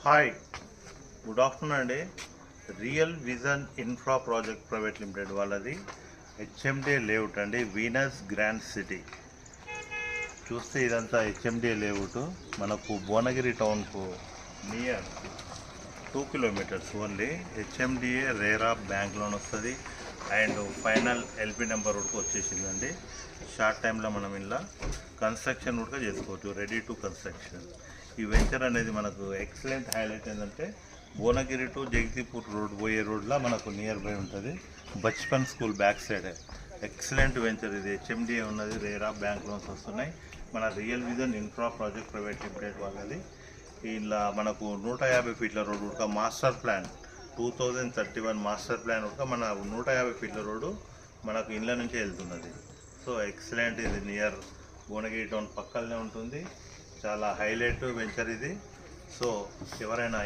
Hi, good afternoon అండి. Real Vision Infra project private limited వాళ్ళది HMD layout అండి, Venus Grand City. చూస్తే ఇదంతా హెచ్ఎండి లేఅవుట్. మనకు భువనగిరి టౌన్కు near 2 kilometres only. HMDA RERA bank loan వస్తుంది అండ్ ఫైనల్ ఎల్పి నెంబర్ కూడా వచ్చేసిందండి. షార్ట్ టైంలో మనం ఇలా కన్స్ట్రక్షన్ కూడా చేసుకోవచ్చు, రెడీ టు కన్స్ట్రక్షన్. ఈ వెంచర్ అనేది మనకు ఎక్సలెంట్ హైలైట్ ఏంటంటే భువనగిరి టు జగదీపూర్ రోడ్ పోయే రోడ్లో మనకు నియర్ బై ఉంటుంది. Bachpan school back side excellent venture ఇది. హెచ్ఎండిఏ ఉన్నది, రేరా బ్యాంక్ లోన్స్ వస్తున్నాయి. మన real Vision Infra project private limited వాళ్ళది. ఇలా మనకు 150 ఫీట్ల రోడ్ ఉడక మాస్టర్ ప్లాన్ 2031 మాస్టర్ ప్లాన్ ఉడక మన 150 ఫీట్ల రోడ్డు మనకు ఇండ్ల నుంచే వెళ్తున్నది. సో ఎక్సలెంట్ ఇది, నియర్ భువనగిరి టౌన్ పక్కనే ఉంటుంది. చాలా హైలైట్ వెంచర్ ఇది. సో ఎవరైనా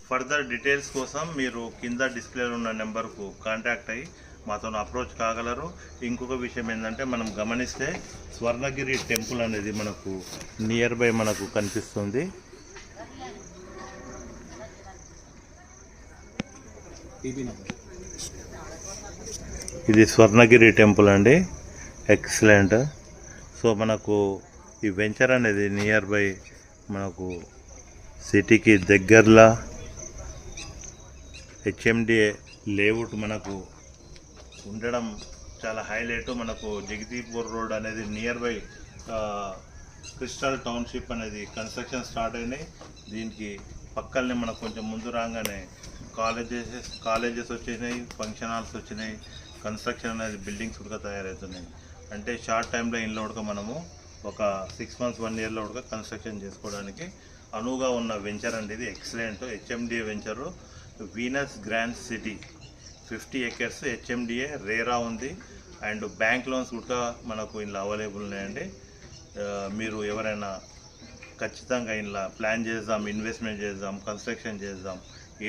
ఫర్దర్ డీటెయిల్స్ కోసం మీరు కింద డిస్ప్లేలో ఉన్న నెంబర్కు కాంటాక్ట్ అయ్యి మాతో అప్రోచ్ కాగలరు. ఇంకొక విషయం ఏంటంటే, మనం గమనిస్తే స్వర్ణగిరి టెంపుల్ అనేది మనకు నియర్ బై మనకు కనిపిస్తుంది. ఇది స్వర్ణగిరి టెంపుల్ అండి, ఎక్సలెంట్. సో మనకు ఈ వెంచర్ అనేది నియర్ బై మనకు సిటీకి దగ్గరలో హెచ్ఎండిఏ లేఅవుట్ మనకు ఉండడం చాలా హైలైట్. మనకు జగదీపూర్ రోడ్ అనేది నియర్ బై క్రిస్టల్ టౌన్షిప్ అనేది కన్స్ట్రక్షన్ స్టార్ట్ అయినాయి. దీనికి పక్కనే మనకు కొంచెం ముందు రాగానే కాలేజెస్ వచ్చినాయి, ఫంక్షన్ హాల్స్ వచ్చినాయి. కన్స్ట్రక్షన్ అనేది బిల్డింగ్స్ కూడా తయారవుతున్నాయి. అంటే షార్ట్ టైంలో ఇంట్లో కూడా మనము ఒక 6 months 1 yearలో కూడా కన్స్ట్రక్షన్ చేసుకోవడానికి అనువుగా ఉన్న వెంచర్ అండి ఇది. Excellent HMDA venture, Venus Grand City, 50 acres HMDA RERA ఉంది. అండ్ బ్యాంక్ లోన్స్ కూడా మనకు ఇలా అవైలబుల్ ఉన్నాయండి. మీరు ఎవరైనా ఖచ్చితంగా ఇలా ప్లాన్ చేద్దాం, ఇన్వెస్ట్మెంట్ చేద్దాం, కన్స్ట్రక్షన్ చేద్దాం,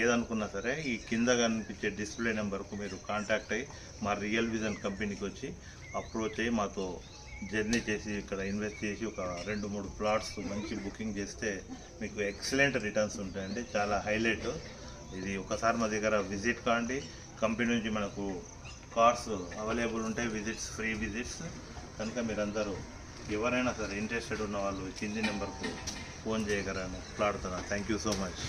ఏదనుకున్నా సరే ఈ కింద కనిపించే డిస్ప్లే నెంబర్కు మీరు కాంటాక్ట్ అయ్యి మా రియల్ విజన్ కంపెనీకి వచ్చి అప్రోచ్ అయ్యి మాతో జర్నీ చేసి ఇక్కడ ఇన్వెస్ట్ చేసి ఒక 2-3 ప్లాట్స్ మంచి బుకింగ్ చేస్తే మీకు ఎక్సలెంట్ రిటర్న్స్ ఉంటాయండి. చాలా హైలైట్ ఇది. ఒకసారి మా దగ్గర విజిట్ కాండి. కంపెనీ నుంచి మనకు కార్స్ అవైలబుల్ ఉంటాయి, విజిట్స్, ఫ్రీ విజిట్స్. కనుక మీరందరూ ఎవరైనా సరే ఇంట్రెస్టెడ్ ఉన్న వాళ్ళు కింది నెంబర్కు ఫోన్ చేయగలరని ప్లాడుతున్నాను. Thank you so much.